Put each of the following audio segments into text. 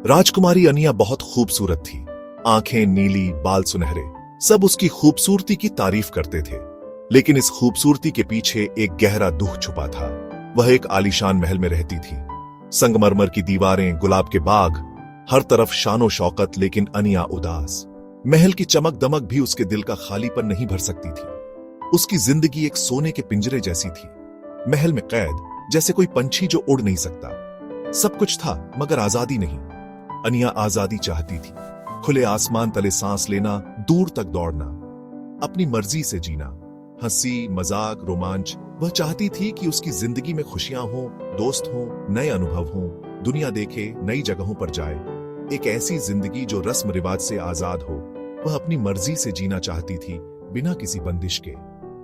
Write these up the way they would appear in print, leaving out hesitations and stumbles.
राजकुमारी अनिया बहुत खूबसूरत थी। आंखें नीली, बाल सुनहरे, सब उसकी खूबसूरती की तारीफ करते थे। लेकिन इस खूबसूरती के पीछे एक गहरा दुख छुपा था। वह एक आलीशान महल में रहती थी। संगमरमर की दीवारें, गुलाब के बाग, हर तरफ शानो शौकत, लेकिन अनिया उदास। महल की चमक दमक भी उसके दिल का खालीपन नहीं भर सकती थी। उसकी जिंदगी एक सोने के पिंजरे जैसी थी। महल में कैद, जैसे कोई पंछी जो उड़ नहीं सकता। सब कुछ था मगर आजादी नहीं। अनिया आजादी चाहती थी। खुले आसमान तले सांस लेना, दूर तक दौड़ना, अपनी मर्जी से जीना, हंसी मजाक रोमांच। वह चाहती थी कि उसकी जिंदगी में खुशियां हों, दोस्त हों, नए अनुभव हों, दुनिया देखे, नई जगहों पर जाए। एक ऐसी जिंदगी जो रस्म रिवाज से आजाद हो। वह अपनी मर्जी से जीना चाहती थी, बिना किसी बंदिश के।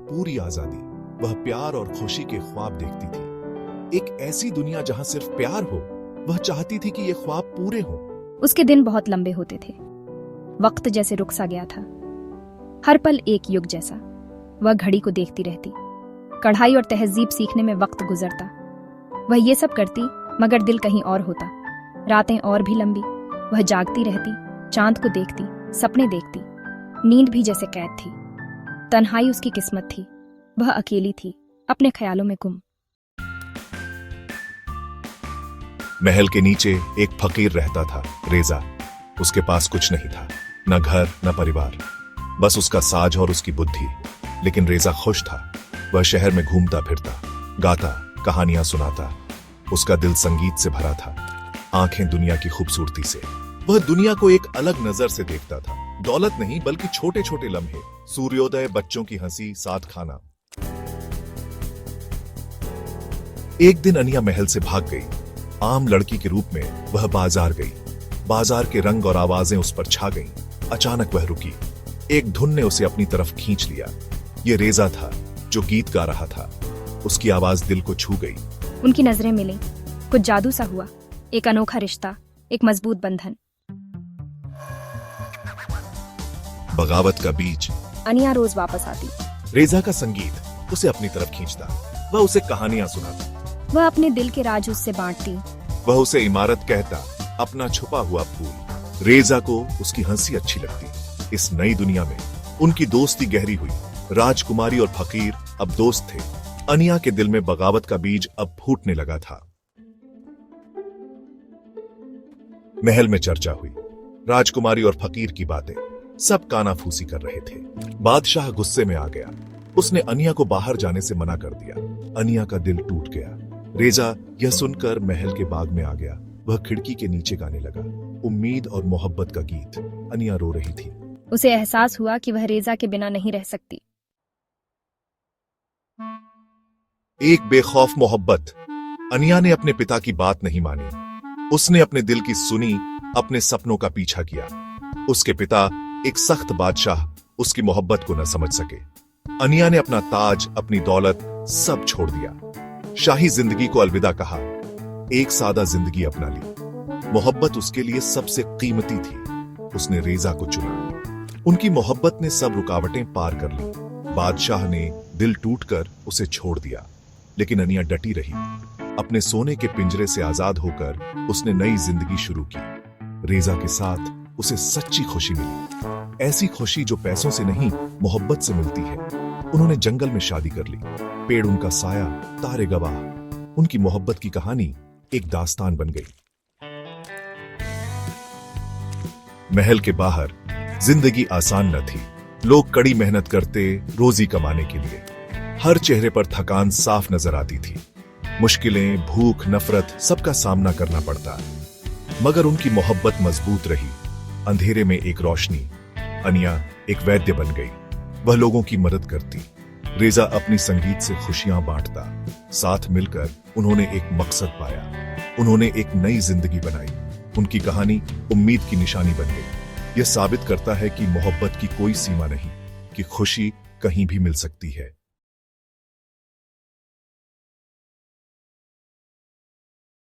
पूरी आजादी। वह प्यार और खुशी के ख्वाब देखती थी। एक ऐसी दुनिया जहां सिर्फ प्यार हो। वह चाहती थी कि ये ख्वाब पूरे हों। उसके दिन बहुत लंबे होते थे। वक्त जैसे रुक सा गया था, हर पल एक युग जैसा। वह घड़ी को देखती रहती। कढ़ाई और तहजीब सीखने में वक्त गुजरता। वह ये सब करती मगर दिल कहीं और होता। रातें और भी लंबी। वह जागती रहती, चांद को देखती, सपने देखती। नींद भी जैसे कैद थी। तन्हाई उसकी किस्मत थी। वह अकेली थी, अपने ख्यालों में गुम। महल के नीचे एक फकीर रहता था, रेजा। उसके पास कुछ नहीं था, न घर न परिवार, बस उसका साज और उसकी बुद्धि। लेकिन रेजा खुश था। वह शहर में घूमता फिरता, गाता, कहानियां सुनाता। उसका दिल संगीत से भरा था, आंखें दुनिया की खूबसूरती से। वह दुनिया को एक अलग नजर से देखता था। दौलत नहीं बल्कि छोटे छोटे लम्हे, सूर्योदय, बच्चों की हंसी, साथ खाना। एक दिन अनिया महल से भाग गई। आम लड़की के रूप में वह बाजार गई। बाजार के रंग और आवाजें उस पर छा गईं। अचानक वह रुकी। एक धुन ने उसे अपनी तरफ खींच लिया। ये रेजा था जो गीत गा रहा था। उसकी आवाज दिल को छू गई। उनकी नजरें मिली। कुछ जादू सा हुआ। एक अनोखा रिश्ता, एक मजबूत बंधन। बगावत का बीज। अनिया रोज वापस आती। रेजा का संगीत उसे अपनी तरफ खींचता। वह उसे कहानियां सुनाता। वह अपने दिल के राज उससे बांटती। वह उसे इमारत कहता, अपना छुपा हुआ फूल। रेजा को उसकी हंसी अच्छी लगती। इस नई दुनिया में उनकी दोस्ती गहरी हुई। राजकुमारी और फकीर अब दोस्त थे। अनिया के दिल में बगावत का बीज अब फूटने लगा था। महल में चर्चा हुई। राजकुमारी और फकीर की बातें। सब कानाफूसी कर रहे थे। बादशाह गुस्से में आ गया। उसने अनिया को बाहर जाने से मना कर दिया। अनिया का दिल टूट गया। रेजा यह सुनकर महल के बाग में आ गया। वह खिड़की के नीचे गाने लगा, उम्मीद और मोहब्बत का गीत। अनिया रो रही थी। उसे एहसास हुआ कि वह रेजा के बिना नहीं रह सकती। एक बेखौफ मोहब्बत। अनिया ने अपने पिता की बात नहीं मानी। उसने अपने दिल की सुनी, अपने सपनों का पीछा किया। उसके पिता एक सख्त बादशाह उसकी मोहब्बत को न समझ सके। अनिया ने अपना ताज, अपनी दौलत सब छोड़ दिया। शाही जिंदगी को अलविदा कहा। एक सादा जिंदगी अपना ली। मोहब्बत उसके लिए सबसे कीमती थी। उसने रेजा को चुना। उनकी मोहब्बत ने सब रुकावटें पार कर ली। बादशाह ने दिल टूटकर उसे छोड़ दिया, लेकिन अनिया डटी रही। अपने सोने के पिंजरे से आजाद होकर उसने नई जिंदगी शुरू की। रेजा के साथ उसे सच्ची खुशी मिली। ऐसी खुशी जो पैसों से नहीं, मोहब्बत से मिलती है। उन्होंने जंगल में शादी कर ली। पेड़ उनका साया, तारे गवाह। उनकी मोहब्बत की कहानी एक दास्तान बन गई। महल के बाहर जिंदगी आसान न थी। लोग कड़ी मेहनत करते रोजी कमाने के लिए। हर चेहरे पर थकान साफ नजर आती थी। मुश्किलें, भूख, नफरत, सबका सामना करना पड़ता। मगर उनकी मोहब्बत मजबूत रही। अंधेरे में एक रोशनी। अनिया एक वैद्य बन गई। वह लोगों की मदद करती। रेजा अपनी संगीत से खुशियां बांटता। साथ मिलकर उन्होंने एक मकसद पाया। उन्होंने एक नई जिंदगी बनाई। उनकी कहानी उम्मीद की निशानी बन गई। यह साबित करता है कि मोहब्बत की कोई सीमा नहीं, कि खुशी कहीं भी मिल सकती है।